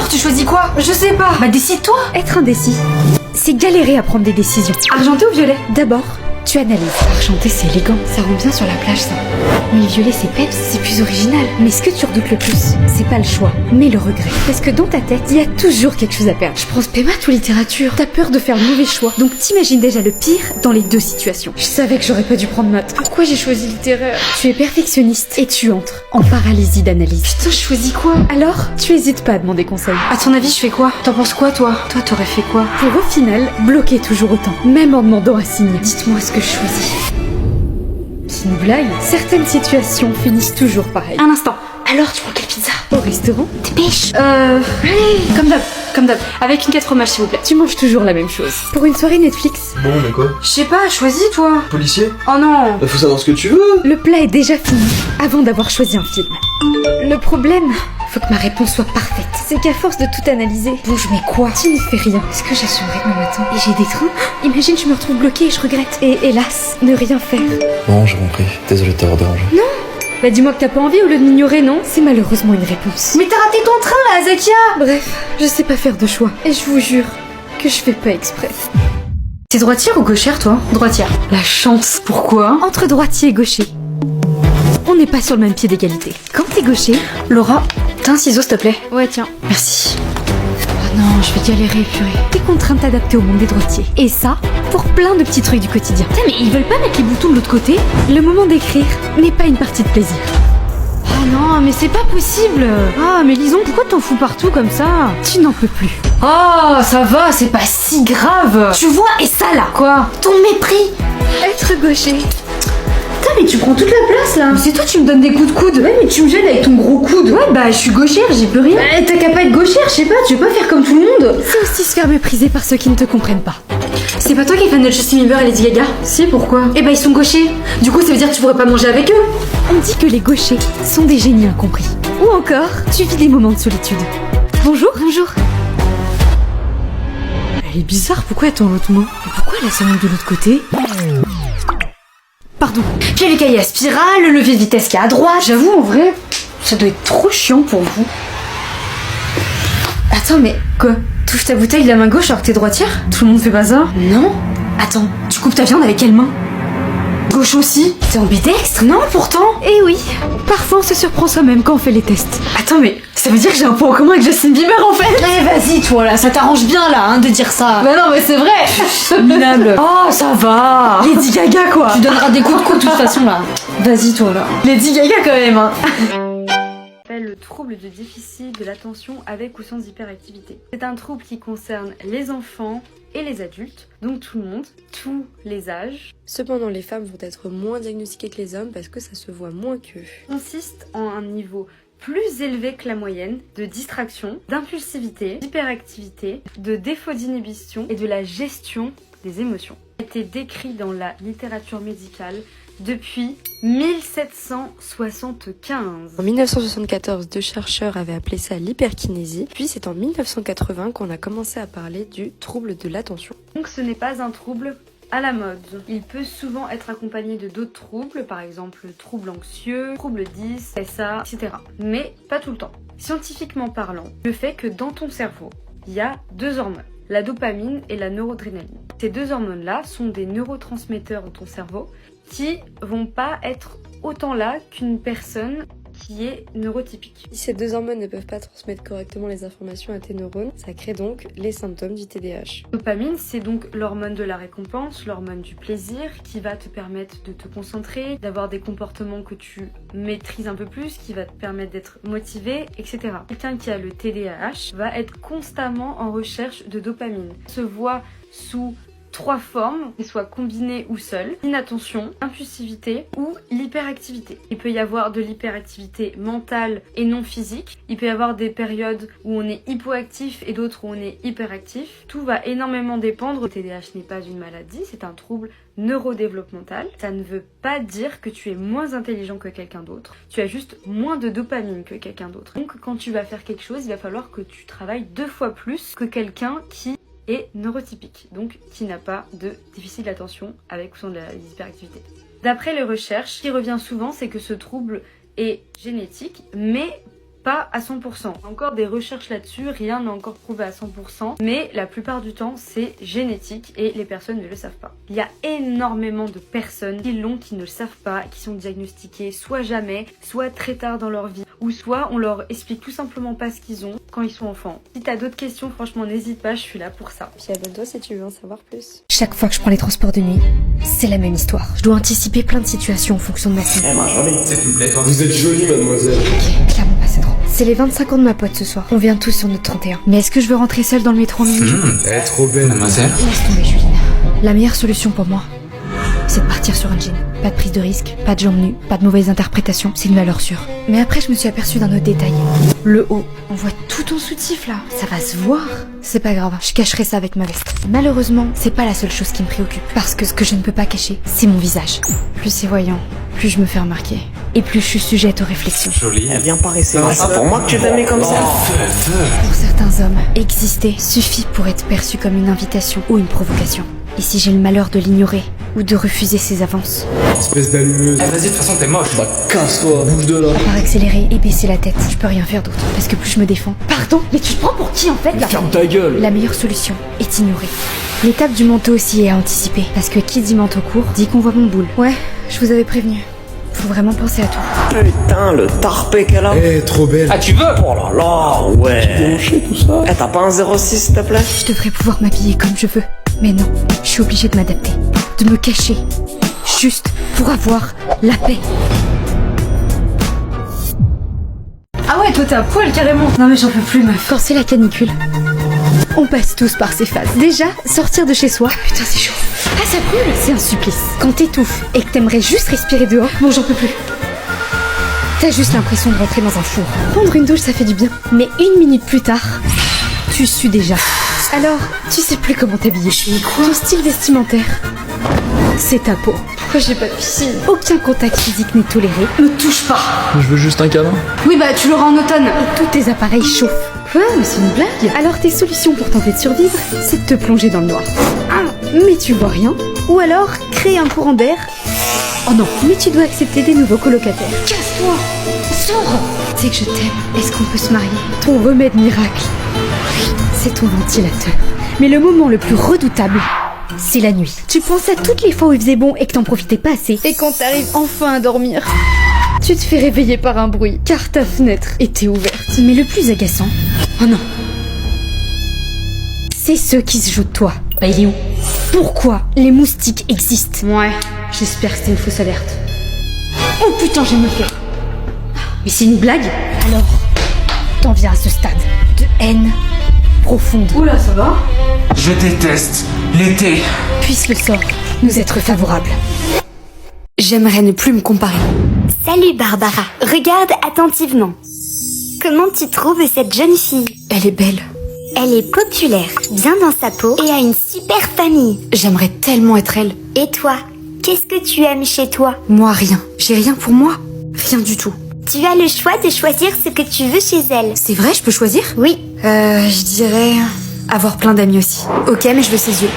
Alors, tu choisis quoi? Je sais pas. Bah, décide-toi. Être indécis, c'est galérer à prendre des décisions. Argenté ou violet? D'abord, tu analyses. Argenté, c'est élégant, ça rend bien sur la plage, ça. Mais violet, c'est peps, c'est plus original. Mais ce que tu redoutes le plus, c'est pas le choix, mais le regret. Parce que dans ta tête, il y a toujours quelque chose à perdre. Je pense maths ou littérature. T'as peur de faire le mauvais choix, donc t'imagines déjà le pire dans les deux situations. Je savais que j'aurais pas dû prendre maths. Pourquoi j'ai choisi littéraire? Tu es perfectionniste et tu entres en paralysie d'analyse. Putain, je choisis quoi? Alors, tu hésites pas à demander conseil. À ton avis, je fais quoi? T'en penses quoi, toi? Toi, t'aurais fait quoi? Pour au final, bloquer toujours autant, même en demandant un signe. Dites-moi ce que je choisis. C'est une blague. Certaines situations finissent toujours pareil. Un instant. Alors, tu prends quelle pizza? Au restaurant, Dépêche. Comme d'hab. Avec une 4 fromages, s'il vous plaît. tu manges toujours la même chose. Pour une soirée Netflix, Bon, mais quoi? Je sais pas, choisis, toi. Policier? Oh non. Bah, faut savoir ce que tu veux. le plat est déjà fini avant d'avoir choisi un film. Le problème, faut que ma réponse soit parfaite. C'est qu'à force de tout analyser, bouge mais quoi? Tu ne fais rien. Est-ce que j'assumerai demain matin? Et j'ai des trains? Imagine, je me retrouve bloquée et je regrette. Et hélas, ne rien faire. Bon, j'ai compris. Désolé de t'avoir dérangé. Bah dis-moi que t'as pas envie au lieu de m'ignorer, non? C'est malheureusement une réponse. Mais t'as raté ton train, là, Zakia. Bref, je sais pas faire de choix. Et je vous jure que je fais pas exprès. T'es droitière ou gauchère, toi? Droitière. La chance. Pourquoi? Entre droitier et gaucher, on n'est pas sur le même pied d'égalité. Quand t'es gaucher... Laura, t'as un ciseau, s'il te plaît? Ouais, tiens. Merci. Oh non, je vais galérer, purée. T'es contraint de t'adapter au monde des droitiers. Et ça, pour plein de petits trucs du quotidien. Putain, mais ils veulent pas mettre les boutons de l'autre côté? Le moment d'écrire n'est pas une partie de plaisir. Oh non, mais c'est pas possible. Ah, mais Lison, pourquoi t'en fous partout comme ça? Tu n'en peux plus. Oh, ça va, c'est pas si grave. Tu vois, et ça là? Quoi? Ton mépris. Être gaucher. Putain, mais tu prends toute la place là. Mais c'est toi, tu me donnes des coups de coude. Ouais, mais tu me gênes avec ton gros coude. Ouais, bah je suis gauchère, j'y peux rien. T'as qu'à pas être gauchère, je sais pas, tu veux pas faire comme tout le monde. C'est aussi se faire mépriser par ceux qui ne te comprennent pas. C'est pas toi qui es fan de Justin Bieber et Lady Gaga? Si, pourquoi? Eh bah ils sont gauchers. Du coup, ça veut dire que tu pourrais pas manger avec eux. On dit que les gauchers sont des génies incompris. Ou encore, tu vis des moments de solitude. Bonjour. Bonjour. Elle est bizarre, pourquoi elle tend l'autre main? Pourquoi elle a sa main de l'autre côté? Pardon. Puis les cahiers à spirale, le levier de vitesse qui est à droite. J'avoue, en vrai, ça doit être trop chiant pour vous. Attends, mais quoi? Touche ta bouteille de la main gauche alors que t'es droitière? Tout le monde fait pas ça? Non. Attends, tu coupes ta viande avec quelle main? Gauche aussi? T'es ambidextre? Non, pourtant. Eh oui, parfois on se surprend soi-même quand on fait les tests. Attends, mais ça veut dire que j'ai un point en commun avec Justin Bieber en fait? Eh vas-y toi là, ça t'arrange bien là hein, de dire ça. Bah non mais c'est vrai. Minable. Oh ça va. Lady Gaga quoi. Tu donneras des coups de coude de toute façon là. Vas-y toi là. Lady Gaga quand même hein. Le trouble de déficit de l'attention avec ou sans hyperactivité. C'est un trouble qui concerne les enfants et les adultes, donc tout le monde, tous les âges. Cependant, les femmes vont être moins diagnostiquées que les hommes parce que ça se voit moins qu'eux. Consiste en un niveau plus élevé que la moyenne de distraction, d'impulsivité, d'hyperactivité, de défaut d'inhibition et de la gestion des émotions. Ça a été décrit dans la littérature médicale depuis 1775. En 1974, deux chercheurs avaient appelé ça l'hyperkinésie, puis c'est en 1980 qu'on a commencé à parler du trouble de l'attention. Donc ce n'est pas un trouble à la mode. Il peut souvent être accompagné de d'autres troubles, par exemple troubles anxieux, troubles 10, SA, etc. Mais pas tout le temps. Scientifiquement parlant, le fait que dans ton cerveau, il y a deux hormones, la dopamine et la noradrénaline. Ces deux hormones-là sont des neurotransmetteurs dans ton cerveau qui vont pas être autant là qu'une personne qui est neurotypique. Si ces deux hormones ne peuvent pas transmettre correctement les informations à tes neurones, ça crée donc les symptômes du TDAH. Dopamine, c'est donc l'hormone de la récompense, l'hormone du plaisir qui va te permettre de te concentrer, d'avoir des comportements que tu maîtrises un peu plus, qui va te permettre d'être motivé, etc. Quelqu'un qui a le TDAH va être constamment en recherche de dopamine. Se voit sous trois formes, qu'elles soient combinées ou seules: l'inattention, l'impulsivité ou l'hyperactivité. Il peut y avoir de l'hyperactivité mentale et non physique. Il peut y avoir des périodes où on est hypoactif et d'autres où on est hyperactif. Tout va énormément dépendre. Le TDAH n'est pas une maladie, c'est un trouble neurodéveloppemental. Ça ne veut pas dire que tu es moins intelligent que quelqu'un d'autre. Tu as juste moins de dopamine que quelqu'un d'autre. Donc quand tu vas faire quelque chose, il va falloir que tu travailles 2 fois plus que quelqu'un qui est neurotypique, donc qui n'a pas de déficit d'attention avec ou sans de l'hyperactivité. D'après les recherches, ce qui revient souvent, c'est que ce trouble est génétique, mais pas à 100%. Encore des recherches là-dessus, rien n'est encore prouvé à 100%, mais la plupart du temps c'est génétique et les personnes ne le savent pas. Il y a énormément de personnes qui l'ont, qui ne le savent pas, qui sont diagnostiquées soit jamais, soit très tard dans leur vie, ou soit on leur explique tout simplement pas ce qu'ils ont quand ils sont enfants. Si t'as d'autres questions, franchement n'hésite pas, je suis là pour ça. Puis abonne-toi si tu veux en savoir plus. Chaque fois que je prends les transports de nuit, c'est la même histoire. Je dois anticiper plein de situations en fonction de ma fille. Vous êtes jolie, mademoiselle. Clairement pas, c'est trop. C'est les 25 ans de ma pote ce soir. On vient tous sur notre 31. Mais est-ce que je veux rentrer seule dans le métro en minute? Elle est trop belle, mademoiselle. Laisse tomber, Juline. La meilleure solution pour moi, c'est de partir sur un jean. Pas de prise de risque, pas de jambes nues, pas de mauvaises interprétations, c'est une valeur sûre. Mais après, je me suis aperçue d'un autre détail. Le haut. On voit tout ton soutif là. Ça va se voir. C'est pas grave, je cacherai ça avec ma veste. Malheureusement, c'est pas la seule chose qui me préoccupe. Parce que ce que je ne peux pas cacher, c'est mon visage. Plus c'est voyant, plus je me fais remarquer. Et plus je suis sujette aux réflexions. Jolie. Elle vient pas rester. C'est pas pour moi que tu t'aimes comme ça. Pour certains hommes, exister suffit pour être perçu comme une invitation ou une provocation. Et si j'ai le malheur de l'ignorer ou de refuser ses avances, Espèce d'allumeuse. Eh vas-y, de toute façon t'es moche. Bah casse-toi, bouge de là. à part accélérer et baisser la tête, je peux rien faire d'autre. Parce que plus je me défends... Pardon, mais tu te prends pour qui en fait là? Ferme ta gueule. La meilleure solution est ignorer. L'étape du manteau aussi est à anticiper. Parce que qui dit manteau court, dit qu'on voit mon boule. Ouais, je vous avais prévenu. Faut vraiment penser à tout. Putain, le tarpé qu'elle a. Eh, trop belle. Ah tu veux? Oh là là, ouais. Tout ça. Eh, t'as pas un 06 s'il te plaît? Je devrais pouvoir m'habiller comme je veux. Mais non, je suis obligée de m'adapter. De me cacher. Juste pour avoir la paix. Ah ouais, toi t'es à poil carrément. Non mais j'en peux plus meuf. Quand c'est la canicule, on passe tous par ces phases. Déjà, sortir de chez soi. Putain, c'est chaud. Ah, ça brûle. C'est un supplice. Quand t'étouffes et que t'aimerais juste respirer dehors, bon, j'en peux plus. T'as juste l'impression de rentrer dans un four. Prendre une douche, ça fait du bien. Mais une minute plus tard, tu sues déjà. Alors, tu sais plus comment t'habiller. Ton style vestimentaire, c'est ta peau. Pourquoi j'ai pas de piscine? Aucun contact physique n'est toléré. Me touche pas. Je veux juste un câlin. Oui bah tu l'auras en automne. Et tous tes appareils chauffent. Quoi? Mais c'est une blague. Alors tes solutions pour tenter de survivre, c'est de te plonger dans le noir. Ah, mais tu vois rien. Ou alors créer un courant d'air. Oh non, mais tu dois accepter des nouveaux colocataires. Casse-toi. Sors. Tu sais que je t'aime. Est-ce qu'on peut se marier? Ton remède miracle, c'est ton ventilateur. Mais le moment le plus redoutable, c'est la nuit. Tu penses à toutes les fois où il faisait bon et que t'en profitais pas assez. Et quand t'arrives enfin à dormir, tu te fais réveiller par un bruit, car ta fenêtre était ouverte. Mais le plus agaçant, oh non, c'est ceux qui se jouent de toi. Bah il est où? Pourquoi les moustiques existent? Ouais, j'espère que c'était une fausse alerte. Oh putain, j'ai mal fait. Mais c'est une blague? Alors, t'en viens à ce stade de haine profonde. Oula, ça va? Je déteste l'été. Puisse le sort nous être favorable. J'aimerais ne plus me comparer. Salut Barbara, regarde attentivement. Comment tu trouves cette jeune fille? Elle est belle. Elle est populaire, bien dans sa peau et a une super famille. J'aimerais tellement être elle. Et toi, qu'est-ce que tu aimes chez toi? Moi, rien. J'ai rien pour moi. Rien du tout. Tu as le choix de choisir ce que tu veux chez elle. C'est vrai, je peux choisir? Oui. Je dirais... avoir plein d'amis aussi. Ok, mais je veux ses yeux.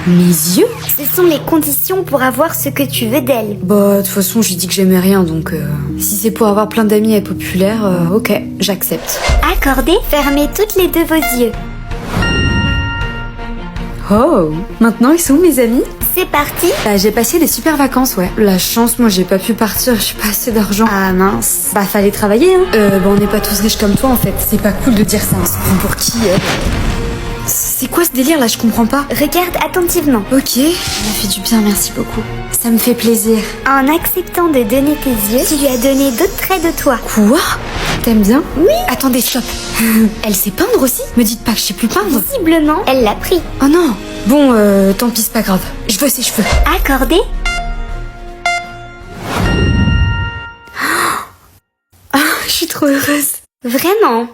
Mes yeux? Ce sont les conditions pour avoir ce que tu veux d'elle. Bah, de toute façon, j'ai dit que j'aimais rien, donc... si c'est pour avoir plein d'amis et être populaire, ok, j'accepte. Accordé, fermez toutes les deux vos yeux. Oh, maintenant ils sont où mes amis? C'est parti. J'ai passé des super vacances, ouais. La chance, moi j'ai pas pu partir, j'ai pas assez d'argent. Ah mince. Bah fallait travailler, hein. On n'est pas tous riches comme toi en fait. C'est pas cool de dire ça, on se prend pour qui? C'est quoi ce délire là, je comprends pas. Regarde attentivement. Ok, ça m'a fait du bien, merci beaucoup. Ça me fait plaisir. En acceptant de donner tes yeux, tu lui as donné d'autres traits de toi. Quoi? T'aimes bien? Oui. Attendez, stop. Elle sait peindre aussi? Me dites pas que je sais plus peindre. Visiblement, elle l'a pris. Oh non. Bon, tant pis, c'est pas grave. Je veux ses cheveux. Accordé. Ah, je suis trop heureuse. Vraiment?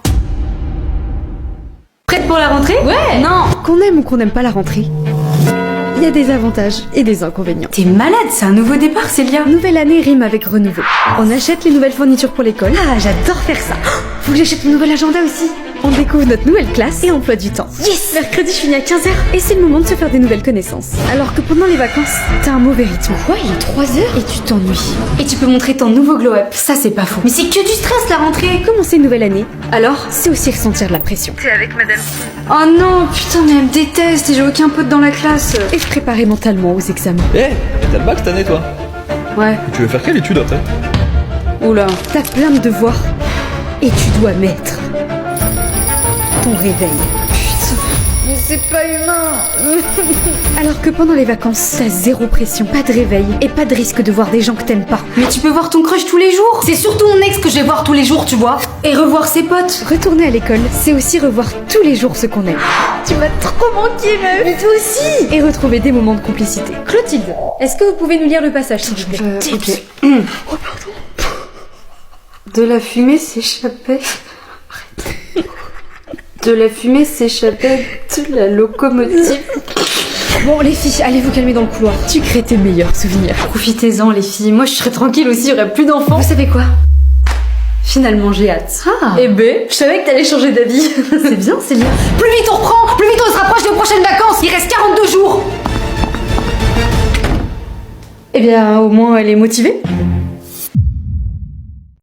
Prête pour la rentrée? Ouais. Non. Qu'on aime ou qu'on n'aime pas la rentrée, il y a des avantages et des inconvénients. T'es malade, c'est un nouveau départ, Célia. Nouvelle année rime avec renouveau. On achète les nouvelles fournitures pour l'école. Ah, j'adore faire ça. Faut que j'achète mon nouvel agenda aussi. On découvre notre nouvelle classe et emploi du temps. Yes! Mercredi, je finis à 15h et c'est le moment de se faire des nouvelles connaissances. Alors que pendant les vacances, t'as un mauvais rythme. Quoi? Il est 3h et tu t'ennuies. Et tu peux montrer ton nouveau glow-up. Ça, c'est pas faux. Mais c'est que du stress, la rentrée. Commencer une nouvelle année, alors c'est aussi ressentir de la pression. T'es avec madame. Oh non, putain, mais elle me déteste et j'ai aucun pote dans la classe. Et se préparer mentalement aux examens. Eh, t'as le bac cette année toi? Ouais. Tu veux faire quelle étude après? Oula. T'as plein de devoirs et tu dois mettre ton réveil. Mais c'est pas humain. Alors que pendant les vacances, t'as zéro pression, pas de réveil et pas de risque de voir des gens que t'aimes pas. Mais tu peux voir ton crush tous les jours. C'est surtout mon ex que je vais voir tous les jours, tu vois. Et revoir ses potes. Retourner à l'école, c'est aussi revoir tous les jours ce qu'on aime. Tu m'as trop manqué, meuf. Mais toi aussi. Et retrouver des moments de complicité. Clotilde, est-ce que vous pouvez nous lire le passage, s'il vous plaît? Ok. Oh, pardon. De la fumée s'échappait. De la fumée s'échappait de la locomotive. Bon, les filles, allez vous calmer dans le couloir. Tu crées tes meilleurs souvenirs. Profitez-en, les filles. Moi, je serais tranquille aussi, il y aurait plus d'enfants. Vous savez quoi? Finalement, j'ai hâte. Ah. Eh ben, je savais que t'allais changer d'avis. C'est bien, c'est bien. Plus vite on reprend, plus vite on se rapproche des prochaines vacances. Il reste 42 jours. Eh bien, au moins, elle est motivée.